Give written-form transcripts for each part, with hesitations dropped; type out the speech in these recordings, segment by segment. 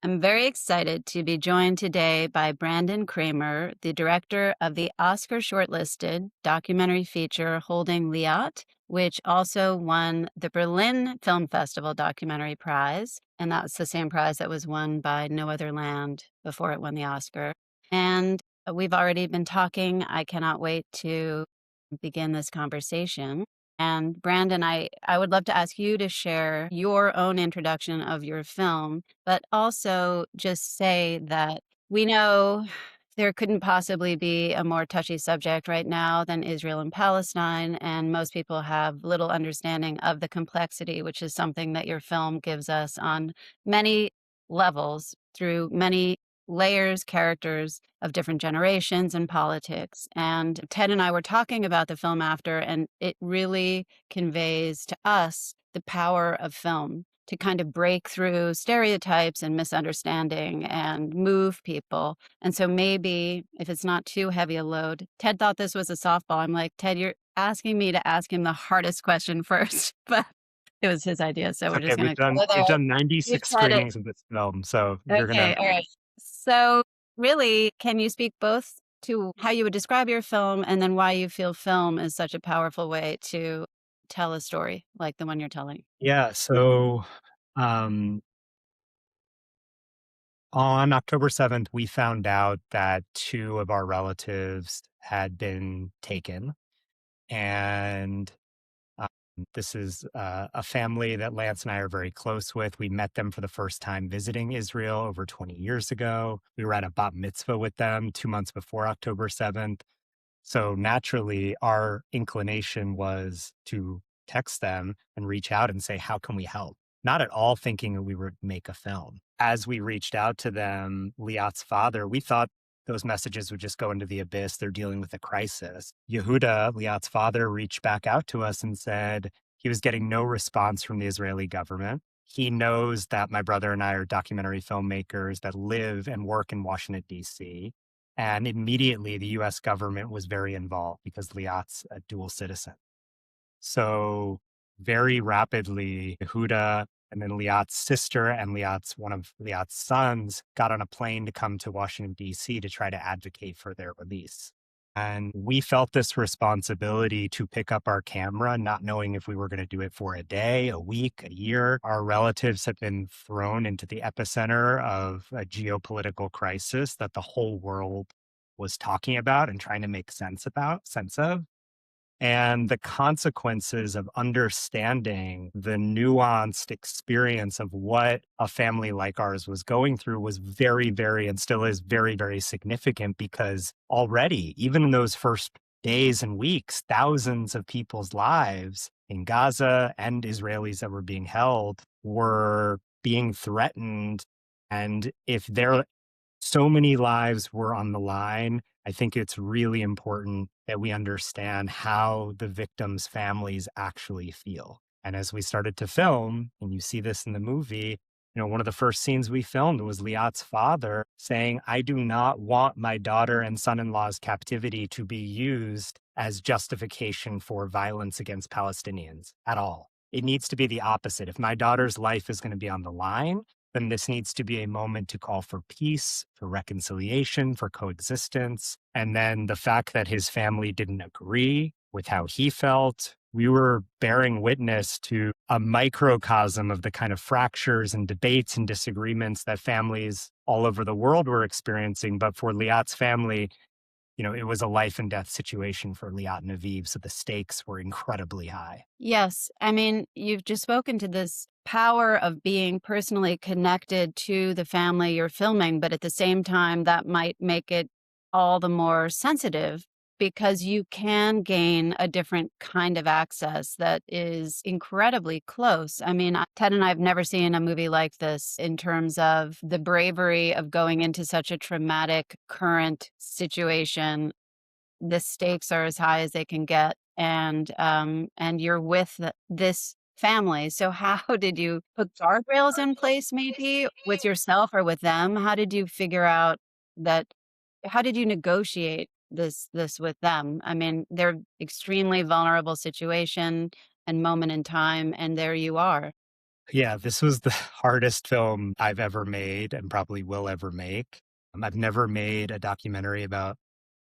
I'm very excited to be joined today by Brandon Kramer, the director of the Oscar-shortlisted documentary feature Holding Liat, which also won the Berlin Film Festival Documentary Prize. And that's the same prize that was won by No Other Land before it won the Oscar. And we've already been talking. I cannot wait to begin this conversation. And Brandon, I would love to ask you to share your own introduction of your film, but also just say that we know there couldn't possibly be a more touchy subject right now than Israel and Palestine, and most people have little understanding of the complexity, which is something that your film gives us on many levels through many layers, characters of different generations and politics. And Ted and I were talking about the film after, and it really conveys to us the power of film to kind of break through stereotypes and misunderstanding and move people. And so maybe if it's not too heavy a load, Ted thought this was a softball. I'm like, Ted, you're asking me to ask him the hardest question first, but it was his idea. So It's we're okay. just We've going to done go we've there. done You 96 said it. screenings of this film, so you're Okay. gonna. All right. So really, can you speak both to how you would describe your film and then why you feel film is such a powerful way to tell a story like the one you're telling? Yeah, so, um, on October 7th, we found out that 2 of our relatives had been taken, and, um, this is, a family that Lance and I are very close with. We met them for the first time visiting Israel over 20 years ago. We were at a bat mitzvah with them 2 months before October 7th. So naturally, our inclination was to text them and reach out and say, how can we help? Not at all thinking that we would make a film. As we reached out to them, Liat's father, we thought those messages would just go into the abyss. They're dealing with a crisis. Yehuda, Liat's father, reached back out to us and said he was getting no response from the Israeli government. He knows that my brother and I are documentary filmmakers that live and work in Washington, D.C. And immediately the US government was very involved because Liat's a dual citizen. So very rapidly, Yehuda and then Liat's sister and one of Liat's sons got on a plane to come to Washington, D.C. to try to advocate for their release. And we felt this responsibility to pick up our camera, not knowing if we were going to do it for a day, a week, a year. Our relatives have been thrown into the epicenter of a geopolitical crisis that the whole world was talking about and trying to make sense of. And the consequences of understanding the nuanced experience of what a family like ours was going through was very, very, and still is very, very significant because already, even in those first days and weeks, thousands of people's lives in Gaza and Israelis that were being held were being threatened. And if so many lives were on the line, I think it's really important that we understand how the victims' families actually feel. And as we started to film, and you see this in the movie, one of the first scenes we filmed was Liat's father saying, I do not want my daughter and son in law's captivity to be used as justification for violence against Palestinians at all. It needs to be the opposite. If my daughter's life is going to be on the line, then this needs to be a moment to call for peace, for reconciliation, for coexistence. And then the fact that his family didn't agree with how he felt, we were bearing witness to a microcosm of the kind of fractures and debates and disagreements that families all over the world were experiencing. But for Liat's family, it was a life and death situation for Liat and Aviv. So the stakes were incredibly high. Yes. I mean, you've just spoken to this power of being personally connected to the family you're filming, but at the same time, that might make it all the more sensitive because you can gain a different kind of access that is incredibly close. I mean, Ted and I have never seen a movie like this in terms of the bravery of going into such a traumatic current situation. The stakes are as high as they can get, and you're with this family. So how did you put guardrails in place maybe with yourself or with them? How did you figure out that how did you negotiate this with them? I mean, they're extremely vulnerable situation and moment in time, and there you are. Yeah, this was the hardest film I've ever made and probably will ever make. I've never made a documentary about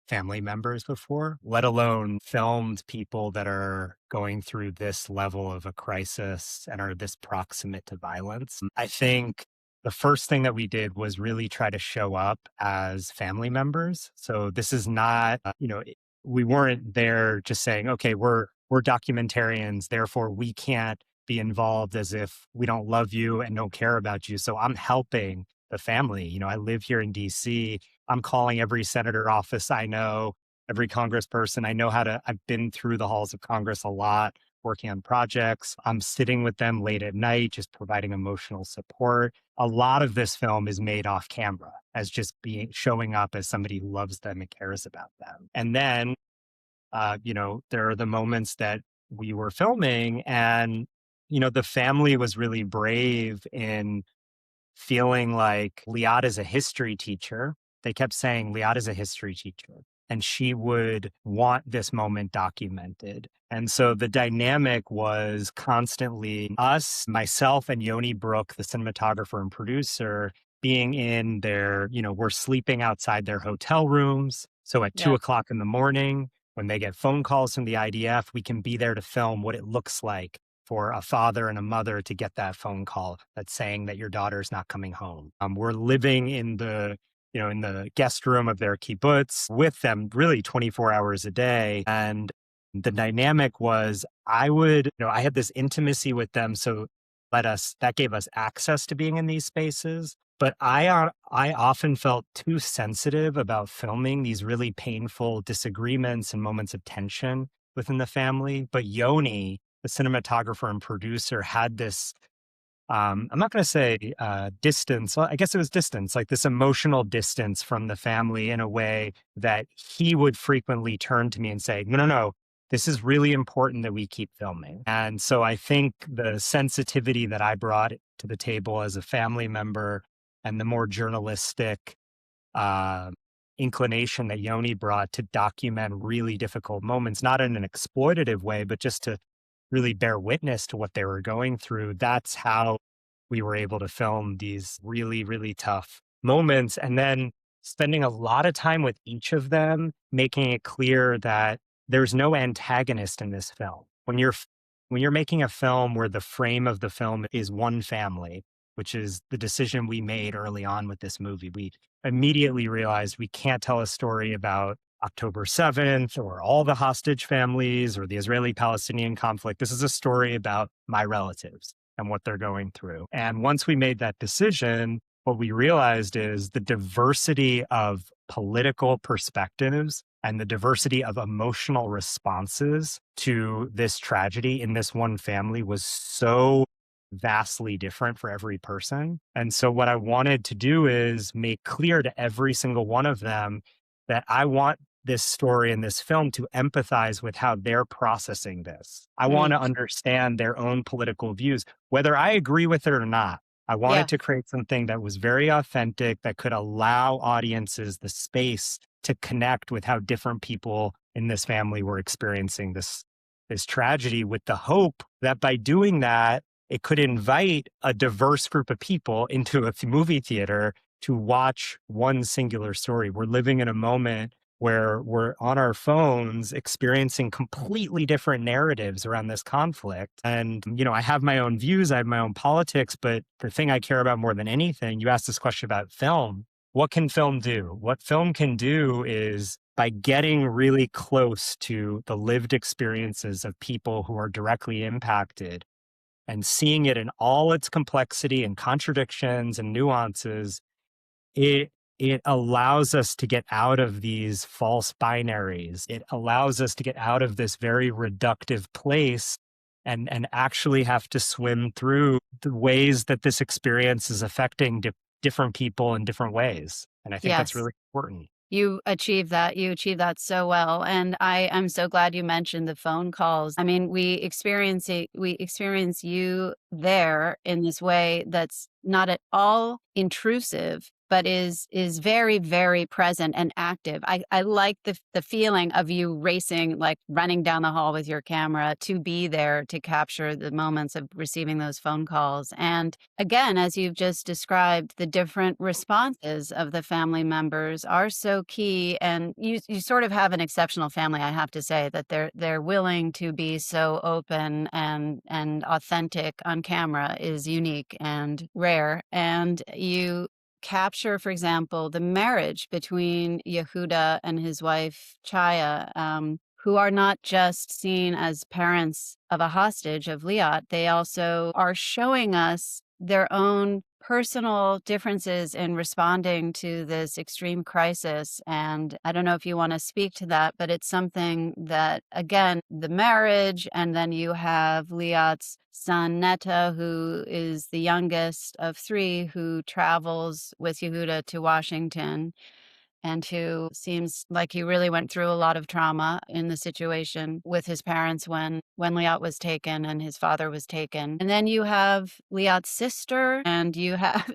family members before, let alone filmed people that are going through this level of a crisis and are this proximate to violence. I think the first thing that we did was really try to show up as family members. So this is not, we weren't there just saying, okay, we're documentarians, therefore we can't be involved as if we don't love you and don't care about you. So I'm helping the family. I live here in DC. I'm calling every senator office I know, every congressperson. I've been through the halls of Congress a lot, working on projects. I'm sitting with them late at night, just providing emotional support. A lot of this film is made off camera as just showing up as somebody who loves them and cares about them. And then, there are the moments that we were filming and, the family was really brave in feeling like Liat is a history teacher. They kept saying Liat is a history teacher and she would want this moment documented. And so the dynamic was constantly us, myself, and Yoni Brook, the cinematographer and producer, being in we're sleeping outside their hotel rooms. So at Yeah. 2 o'clock in the morning, when they get phone calls from the IDF, we can be there to film what it looks like for a father and a mother to get that phone call that's saying that your daughter's not coming home. We're living in the guest room of their kibbutz with them really 24 hours a day. And the dynamic was I had this intimacy with them. So that gave us access to being in these spaces. But I often felt too sensitive about filming these really painful disagreements and moments of tension within the family. But Yoni, the cinematographer and producer, had this I'm not going to say distance. Well, I guess it was distance, like this emotional distance from the family in a way that he would frequently turn to me and say, no, no, no, this is really important that we keep filming. And so I think the sensitivity that I brought to the table as a family member and the more journalistic uh, inclination that Yoni brought to document really difficult moments, not in an exploitative way, but just to really bear witness to what they were going through. That's how we were able to film these really, really tough moments. And then spending a lot of time with each of them, making it clear that there's no antagonist in this film. When you're making a film where the frame of the film is one family, which is the decision we made early on with this movie, we immediately realized we can't tell a story about October 7th or all the hostage families or the Israeli Palestinian conflict. This is a story about my relatives and what they're going through. And once we made that decision, what we realized is the diversity of political perspectives and the diversity of emotional responses to this tragedy in this one family was so vastly different for every person. And so what I wanted to do is make clear to every single one of them that I want this story and this film to empathize with how they're processing this. I want Mm. to understand their own political views, whether I agree with it or not. I Yeah. wanted to create something that was very authentic, that could allow audiences the space to connect with how different people in this family were experiencing this tragedy, with the hope that by doing that, it could invite a diverse group of people into a movie theater to watch one singular story. We're living in a moment where we're on our phones experiencing completely different narratives around this conflict. And, I have my own views, I have my own politics, but the thing I care about more than anything, you asked this question about film. What can film do? What film can do is by getting really close to the lived experiences of people who are directly impacted and seeing it in all its complexity and contradictions and nuances, it allows us to get out of these false binaries. It allows us to get out of this very reductive place and actually have to swim through the ways that this experience is affecting different people in different ways. And I think that's Yes. really important. You achieved that. You achieved that so well, and I'm so glad you mentioned the phone calls. I mean, we experience you there in this way that's not at all intrusive, but is very, very present and active. I like the feeling of you racing, like running down the hall with your camera to be there to capture the moments of receiving those phone calls. And again, as you've just described, the different responses of the family members are so key. And you sort of have an exceptional family, I have to say, that they're willing to be so open and authentic on camera is unique and rare. And you capture, for example, the marriage between Yehuda and his wife Chaya, who are not just seen as parents of a hostage of Liat, they also are showing us their own personal differences in responding to this extreme crisis. And I don't know if you want to speak to that, but it's something that, again, the marriage, and then you have Liat's son Netta, who is the youngest of three, who travels with Yehuda to Washington and who seems like he really went through a lot of trauma in the situation with his parents when Liat was taken and his father was taken. And then you have Liat's sister, and you have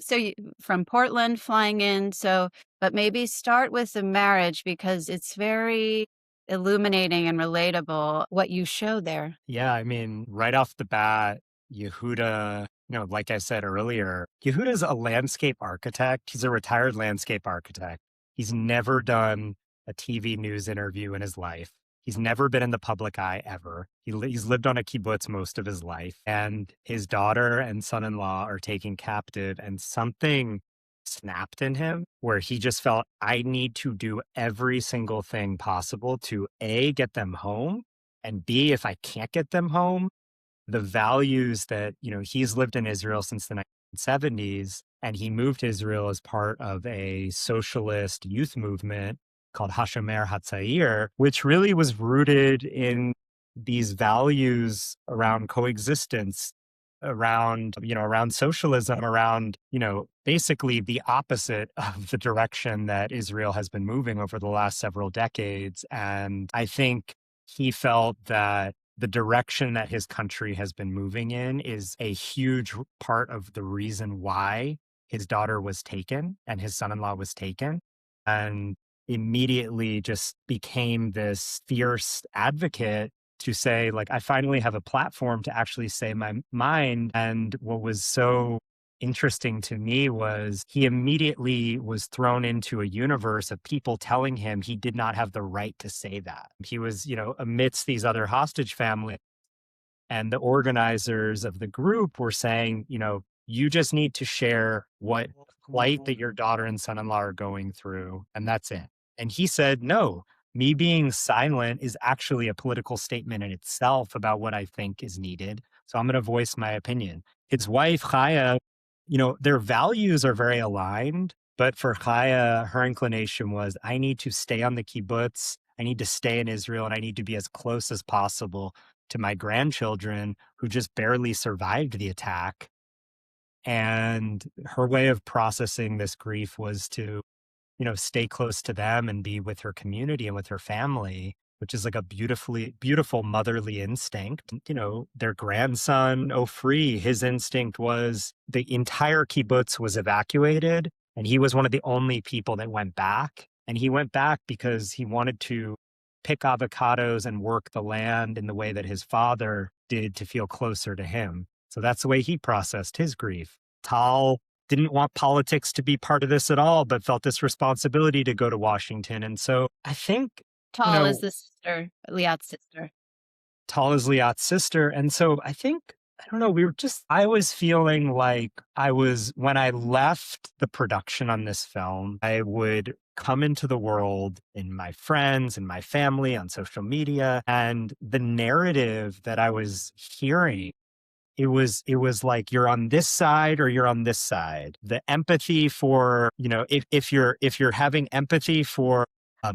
from Portland flying in. So, but maybe start with the marriage because it's very illuminating and relatable what you show there. Yeah, I mean, right off the bat, Yehuda, like I said earlier, Yehuda's a landscape architect. He's a retired landscape architect. He's never done a TV news interview in his life. He's never been in the public eye ever. He's lived on a kibbutz most of his life. And his daughter and son-in-law are taken captive, and something snapped in him where he just felt, I need to do every single thing possible to A, get them home, and B, if I can't get them home, the values that, he's lived in Israel since the 1970s, and he moved to Israel as part of a socialist youth movement called Hashomer Hatzair, which really was rooted in these values around coexistence, around socialism, around, basically the opposite of the direction that Israel has been moving over the last several decades. And I think he felt that the direction that his country has been moving in is a huge part of the reason why his daughter was taken and his son-in-law was taken, and immediately just became this fierce advocate to say, like, I finally have a platform to actually say my mind. And what was so interesting to me was he immediately was thrown into a universe of people telling him he did not have the right to say that. He was, amidst these other hostage families, and the organizers of the group were saying, you just need to share what plight that your daughter and son-in-law are going through, and that's it. And he said, no, me being silent is actually a political statement in itself about what I think is needed. So I'm going to voice my opinion. His wife, Chaya, their values are very aligned, but for Chaya, her inclination was, I need to stay on the kibbutz, I need to stay in Israel, and I need to be as close as possible to my grandchildren who just barely survived the attack. And her way of processing this grief was to, stay close to them and be with her community and with her family, which is like a beautiful motherly instinct. Their grandson, Ofri, his instinct was the entire kibbutz was evacuated, and he was one of the only people that went back. And he went back because he wanted to pick avocados and work the land in the way that his father did to feel closer to him. So that's the way he processed his grief. Tal didn't want politics to be part of this at all, but felt this responsibility to go to Washington. And so I think, Tall is the sister, Liat's sister. Tal is Liat's sister. And so I think, I don't know, I was feeling like when I left the production on this film, I would come into the world in my friends and my family on social media, and the narrative that I was hearing, it was like, you're on this side or you're on this side. The empathy for, if you're having empathy for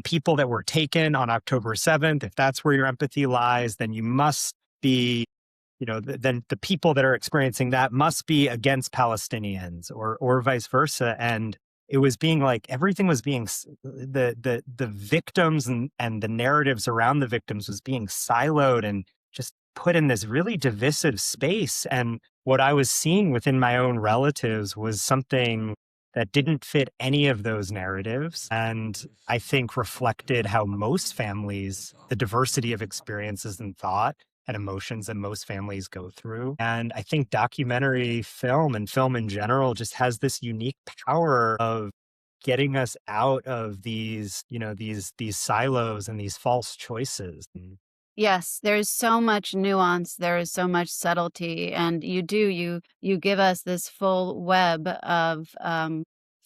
people that were taken on October 7th, if that's where your empathy lies, then you must be, then the people that are experiencing that must be against Palestinians, or vice versa. And it was being like, everything was being, the victims and the narratives around the victims was being siloed and just put in this really divisive space. And what I was seeing within my own relatives was something that didn't fit any of those narratives. And I think reflected how most families, the diversity of experiences and thought and emotions that most families go through. And I think documentary film and film in general just has this unique power of getting us out of these, these silos and these false choices. Yes, there's so much nuance, there is so much subtlety, and you give us this full web of,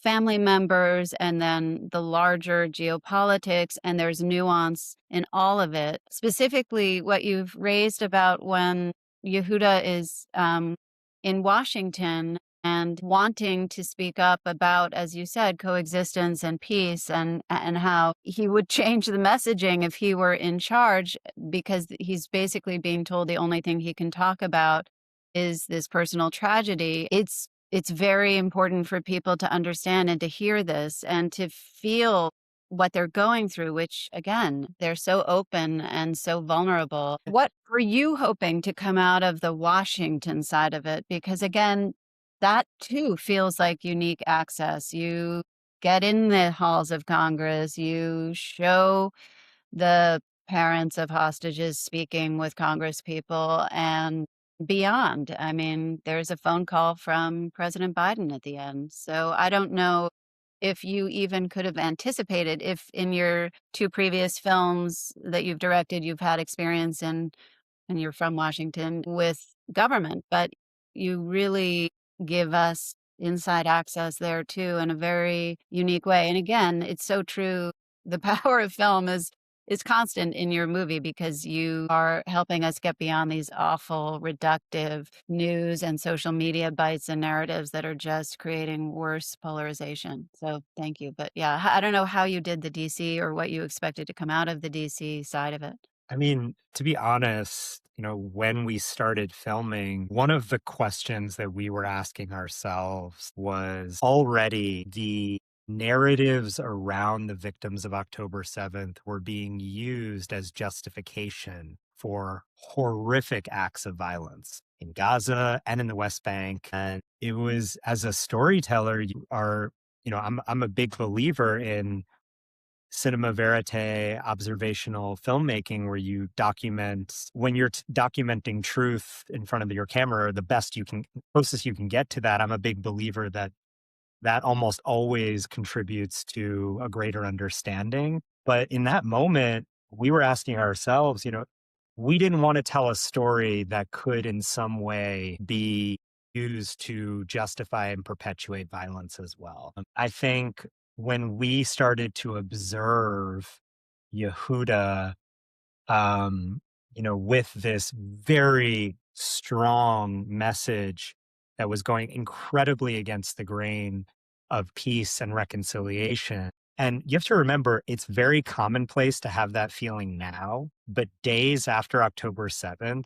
family members and then the larger geopolitics, and there's nuance in all of it. Specifically, what you've raised about when Yehuda is, in Washington and wanting to speak up about, as you said, coexistence and peace and how he would change the messaging if he were in charge because he's basically being told the only thing he can talk about is this personal tragedy. It's very important for people to understand and to hear this and to feel what they're going through, which again, they're so open and so vulnerable. What were you hoping to come out of the Washington side of it? Because again, that too feels like unique access. You get in the halls of Congress, you show the parents of hostages speaking with Congress people and beyond. I mean, there's a phone call from President Biden at the end. So I don't know if you even could have anticipated if in your two previous films that you've directed, you've had experience in and you're from Washington with government, but you really give us inside access there too in a very unique way. And again, it's so true. The power of film is constant in your movie because you are helping us get beyond these awful, reductive news and social media bites and narratives that are just creating worse polarization. So thank you. But yeah, I don't know how you did the DC or what you expected to come out of the DC side of it. I mean, to be honest, when we started filming, one of the questions that we were asking ourselves was already the narratives around the victims of October 7th were being used as justification for horrific acts of violence in Gaza and in the West Bank. And it was, as a storyteller, I'm a big believer in cinema verite, observational filmmaking, where you document when you're documenting truth in front of your camera, or the best you can, closest you can get to that. I'm a big believer that that almost always contributes to a greater understanding. But in that moment, we were asking ourselves, we didn't want to tell a story that could in some way be used to justify and perpetuate violence as well. I think when we started to observe Yehuda, um, with this very strong message that was going incredibly against the grain of peace and reconciliation. And you have to remember, it's very commonplace to have that feeling now, but days after October 7th,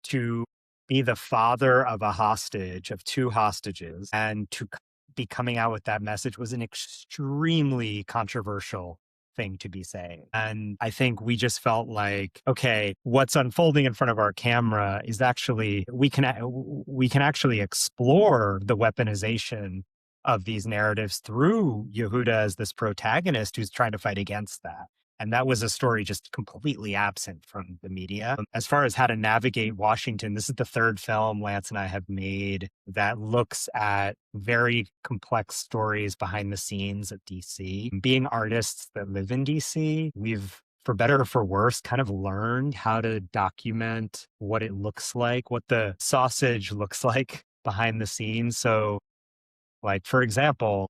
to be the father of a hostage, of two hostages, and to be coming out with that message was an extremely controversial thing to be saying. And I think we just felt like, okay, what's unfolding in front of our camera is actually, we can actually explore the weaponization of these narratives through Yehuda as this protagonist who's trying to fight against that. And that was a story just completely absent from the media. As far as how to navigate Washington, this is the third film Lance and I have made that looks at very complex stories behind the scenes of DC. Being artists that live in DC, we've, for better or for worse, kind of learned how to document what it looks like, what the sausage looks like behind the scenes. So, like, for example,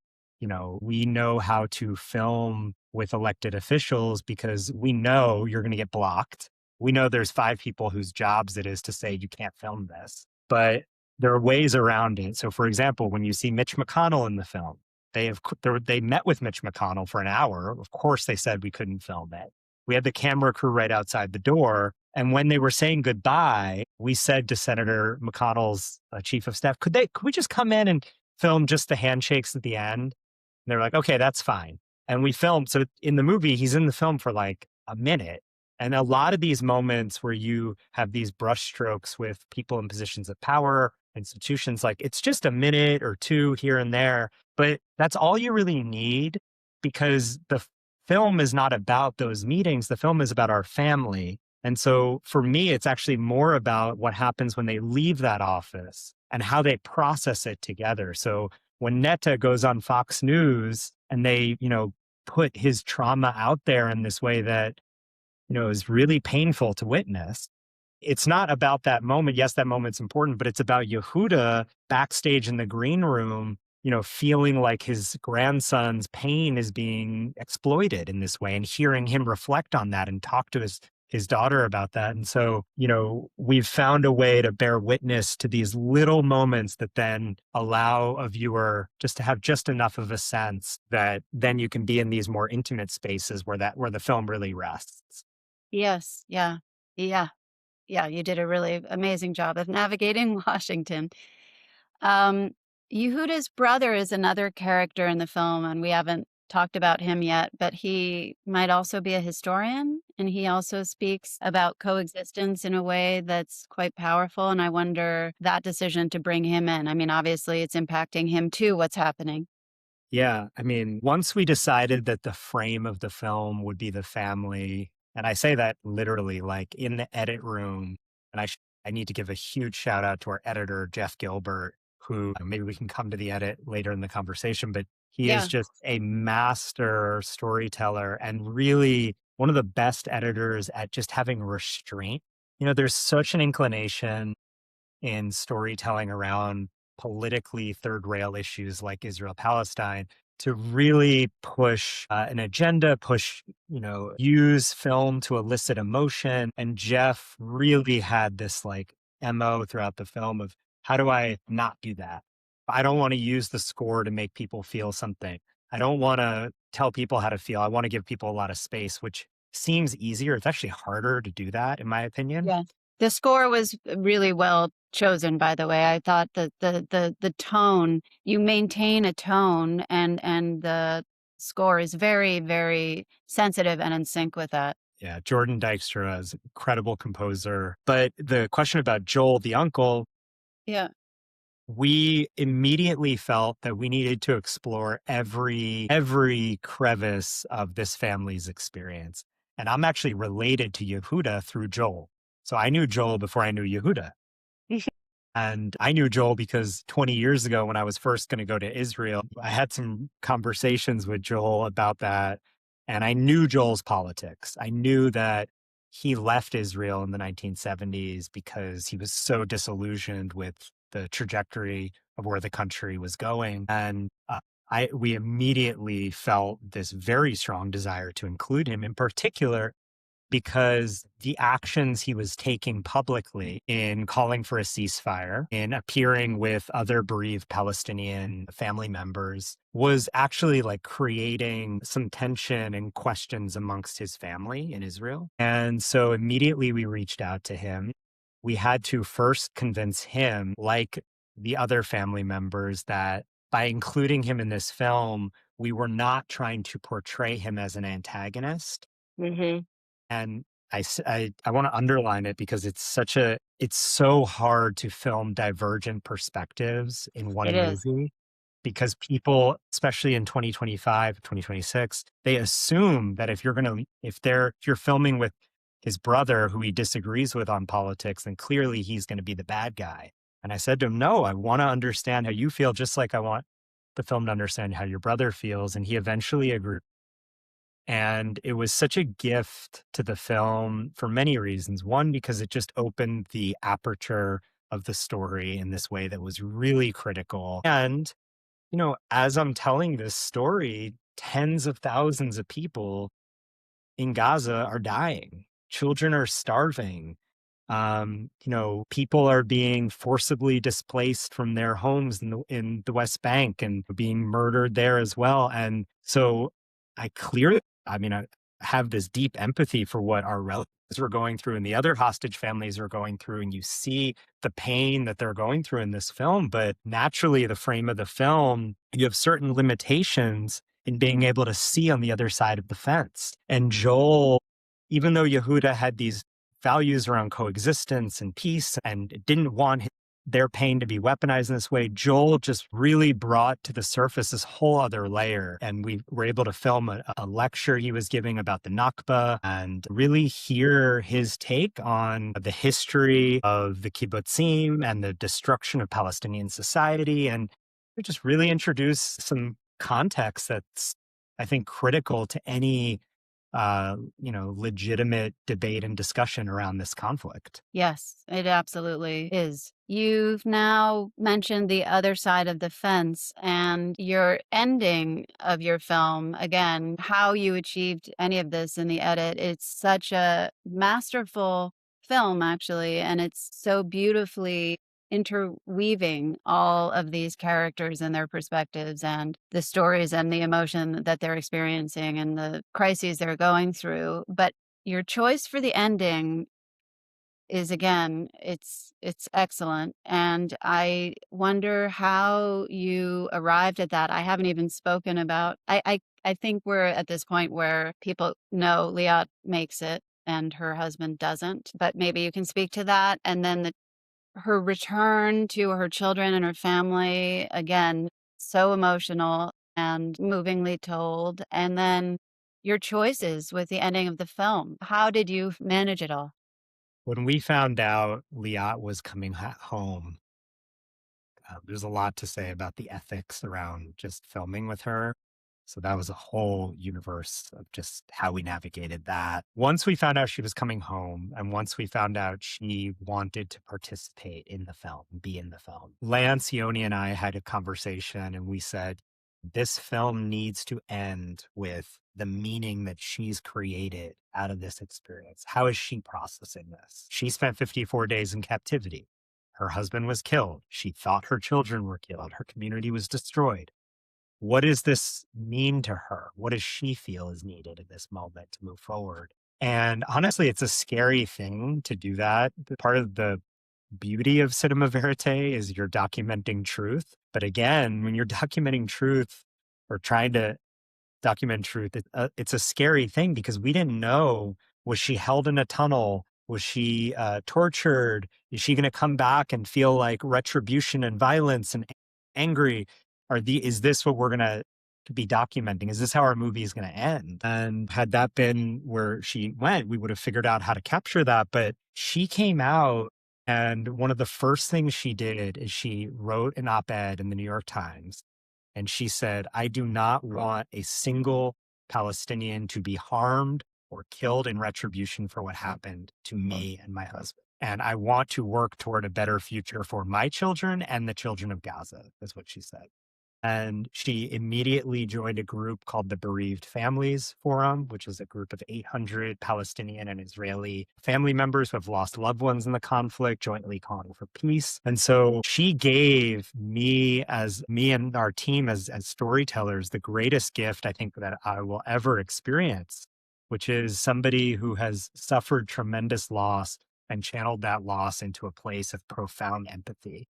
we know how to film with elected officials because we know you're going to get blocked. We know there's 5 people whose jobs it is to say you can't film this, but there are ways around it. So, for example, when you see Mitch McConnell in the film, they met with Mitch McConnell for an hour. Of course, they said we couldn't film it. We had the camera crew right outside the door. And when they were saying goodbye, we said to Senator McConnell's chief of staff, could we just come in and film just the handshakes at the end? And they're like, okay, that's fine. And we filmed. So in the movie, he's in the film for like a minute. And a lot of these moments where you have these brushstrokes with people in positions of power, institutions, like it's just a minute or two here and there. But that's all you really need because film is not about those meetings. The film is about our family. And so for me, it's actually more about what happens when they leave that office and how they process it together. So when Netta goes on Fox News and they, put his trauma out there in this way that, is really painful to witness, it's not about that moment. Yes, that moment's important, but it's about Yehuda backstage in the green room, feeling like his grandson's pain is being exploited in this way and hearing him reflect on that and talk to his daughter about that. And so, we've found a way to bear witness to these little moments that then allow a viewer just to have just enough of a sense that then you can be in these more intimate spaces where the film really rests. Yes. Yeah. Yeah. Yeah. You did a really amazing job of navigating Washington. Um, Yehuda's brother is another character in the film, and we haven't talked about him yet, but he might also be a historian, and he also speaks about coexistence in a way that's quite powerful. And I wonder that decision to bring him in. I mean, obviously, it's impacting him too, what's happening. Yeah, I mean, once we decided that the frame of the film would be the family, and I say that literally, like in the edit room, and I need to give a huge shout out to our editor, Jeff Gilbert, who maybe we can come to the edit later in the conversation, but he is Yeah. just a master storyteller and really one of the best editors at just having restraint. There's such an inclination in storytelling around politically third rail issues like Israel Palestine to really push an agenda, use film to elicit emotion. And Jeff really had this like MO throughout the film of how do I not do that? I don't want to use the score to make people feel something. I don't want to tell people how to feel. I want to give people a lot of space, which seems easier. It's actually harder to do that, in my opinion. Yeah. The score was really well chosen, by the way. I thought that the tone, you maintain a tone, and the score is very, very sensitive and in sync with that. Yeah, Jordan Dykstra is an incredible composer. But the question about Joel, the uncle, Yeah. we immediately felt that we needed to explore every crevice of this family's experience. And I'm actually related to Yehuda through Joel. So I knew Joel before I knew Yehuda. And I knew Joel because 20 years ago, when I was first going to go to Israel, I had some conversations with Joel about that. And I knew Joel's politics. I knew that he left Israel in the 1970s because he was so disillusioned with the trajectory of where the country was going. And we immediately felt this very strong desire to include him, in particular because the actions he was taking publicly in calling for a ceasefire, in appearing with other bereaved Palestinian family members, was actually like creating some tension and questions amongst his family in Israel. And so immediately we reached out to him. We had to first convince him, like the other family members, that by including him in this film, we were not trying to portray him as an antagonist. Hmm. And I want to underline it because it's so hard to film divergent perspectives in It one is. movie because people, especially in 2025, 2026, they assume that if you're filming with his brother who he disagrees with on politics, then clearly he's going to be the bad guy. And I said to him, no, I want to understand how you feel, just like I want the film to understand how your brother feels. And he eventually agreed. And it was such a gift to the film for many reasons. One, because it just opened the aperture of the story in this way that was really critical. And, as I'm telling this story, tens of thousands of people in Gaza are dying. Children are starving. People are being forcibly displaced from their homes in the West Bank and being murdered there as well. And so I have this deep empathy for what our relatives were going through and the other hostage families are going through. And you see the pain that they're going through in this film. But naturally, the frame of the film, you have certain limitations in being able to see on the other side of the fence. And Joel, even though Yehuda had these values around coexistence and peace and didn't want their pain to be weaponized in this way. Joel just really brought to the surface this whole other layer. And we were able to film a lecture he was giving about the Nakba and really hear his take on the history of the kibbutzim and the destruction of Palestinian society. And it just really introduced some context that's, I think, critical to any legitimate debate and discussion around this conflict. Yes, it absolutely is. You've now mentioned the other side of the fence and your ending of your film. Again, how you achieved any of this in the edit. It's such a masterful film, actually, and it's so beautifully interweaving all of these characters and their perspectives and the stories and the emotion that they're experiencing and the crises they're going through. But your choice for the ending is, again, it's excellent, and I wonder how you arrived at that. I haven't even spoken about I think we're at this point where people know Liat makes it and her husband doesn't, but maybe you can speak to that, and then her return to her children and her family, again, so emotional and movingly told, and then your choices with the ending of the film. How did you manage it all? When we found out Liat was coming home, there's a lot to say about the ethics around just filming with her. So that was a whole universe of just how we navigated that. Once we found out she was coming home, and once we found out she wanted to participate in the film, be in the film, Lance, Yoni, and I had a conversation and we said, this film needs to end with the meaning that she's created out of this experience. How is she processing this? She spent 54 days in captivity. Her husband was killed. She thought her children were killed. Her community was destroyed. What does this mean to her? What does she feel is needed in this moment to move forward? And honestly, it's a scary thing to do that. Part of the beauty of cinema verite is you're documenting truth. But again, when you're documenting truth or trying to document truth, it's a scary thing because we didn't know, was she held in a tunnel? Was she tortured? Is she going to come back and feel like retribution and violence and angry? Is this what we're going to be documenting? Is this how our movie is going to end? And had that been where she went, we would have figured out how to capture that. But she came out, and one of the first things she did is she wrote an op-ed in the New York Times. And she said, I do not want a single Palestinian to be harmed or killed in retribution for what happened to me and my husband. And I want to work toward a better future for my children and the children of Gaza, is what she said. And she immediately joined a group called the Bereaved Families Forum, which is a group of 800 Palestinian and Israeli family members who have lost loved ones in the conflict, jointly calling for peace. And so she gave me and our team as storytellers the greatest gift I think that I will ever experience, which is somebody who has suffered tremendous loss and channeled that loss into a place of profound empathy.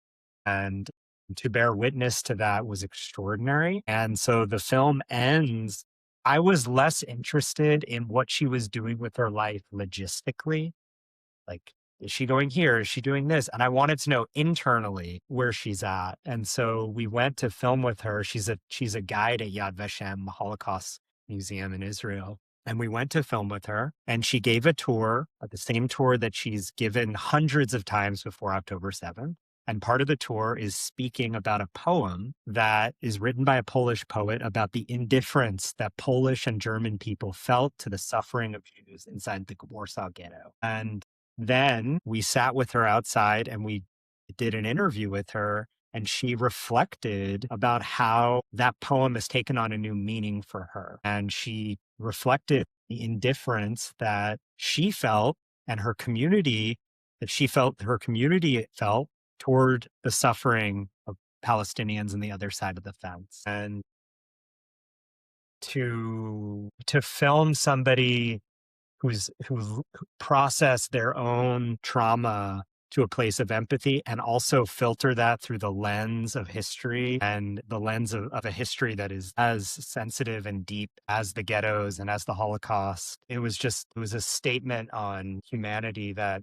And to bear witness to that was extraordinary. And so the film ends. I was less interested in what she was doing with her life logistically. Like, is she going here? Is she doing this? And I wanted to know internally where she's at. And so we went to film with her. She's a guide at Yad Vashem Holocaust Museum in Israel. And we went to film with her, and she gave a tour, the same tour that she's given hundreds of times before October 7th. And part of the tour is speaking about a poem that is written by a Polish poet about the indifference that Polish and German people felt to the suffering of Jews inside the Warsaw Ghetto. And then we sat with her outside and we did an interview with her, and she reflected about how that poem has taken on a new meaning for her. And she reflected the indifference that she felt and her community felt toward the suffering of Palestinians on the other side of the fence. And to film somebody who's processed their own trauma to a place of empathy and also filter that through the lens of history and the lens of a history that is as sensitive and deep as the ghettos and as the Holocaust. It was a statement on humanity that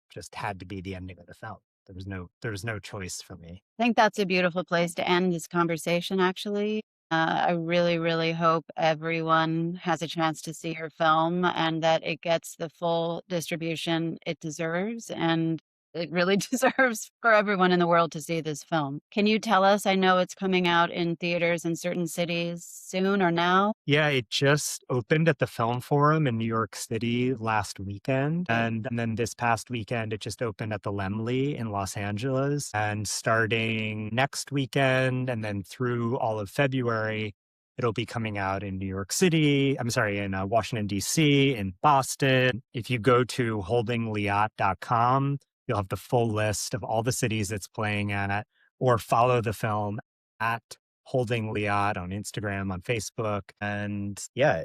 just had to be the ending of the film. There was no choice for me. I think that's a beautiful place to end this conversation, actually. I really, really hope everyone has a chance to see your film and that it gets the full distribution it deserves. And it really deserves for everyone in the world to see this film. Can you tell us? I know it's coming out in theaters in certain cities soon or now. Yeah, it just opened at the Film Forum in New York City last weekend. And then this past weekend, it just opened at the Lemley in Los Angeles. And starting next weekend and then through all of February, it'll be coming out in New York City. I'm sorry, in Washington, D.C., in Boston. If you go to holdingliat.com, you'll have the full list of all the cities it's playing at, or follow the film at Holding Liat on Instagram, on Facebook. And yeah,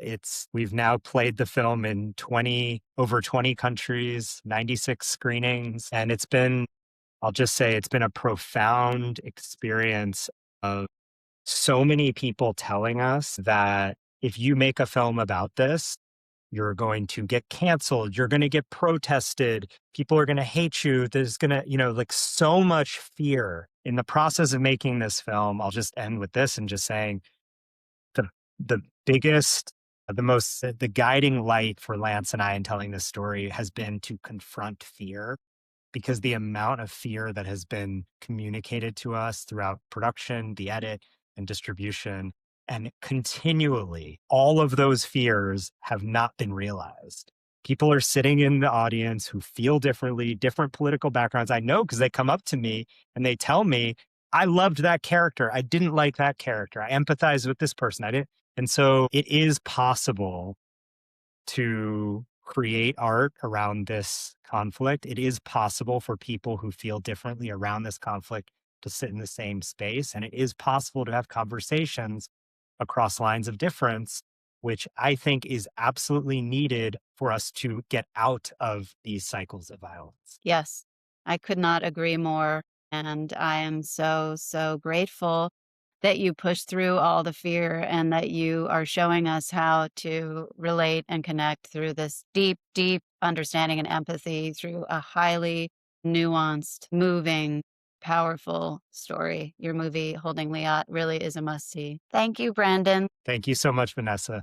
we've now played the film in over 20 countries, 96 screenings. And I'll just say it's been a profound experience of so many people telling us that if you make a film about this, you're going to get canceled. You're going to get protested. People are going to hate you. There's going to, like so much fear in the process of making this film. I'll just end with this and just saying the, the biggest, the guiding light for Lance and I in telling this story has been to confront fear, because the amount of fear that has been communicated to us throughout production, the edit, and distribution, and continually, all of those fears have not been realized. People are sitting in the audience who feel differently, different political backgrounds. I know because they come up to me and they tell me, I loved that character. I didn't like that character. I empathize with this person. I didn't. And so it is possible to create art around this conflict. It is possible for people who feel differently around this conflict to sit in the same space. And it is possible to have conversations across lines of difference, which I think is absolutely needed for us to get out of these cycles of violence. Yes, I could not agree more. And I am so, so grateful that you pushed through all the fear and that you are showing us how to relate and connect through this deep, deep understanding and empathy through a highly nuanced, moving, powerful story. Your movie, Holding Liat, really is a must see. Thank you, Brandon. Thank you so much, Vanessa.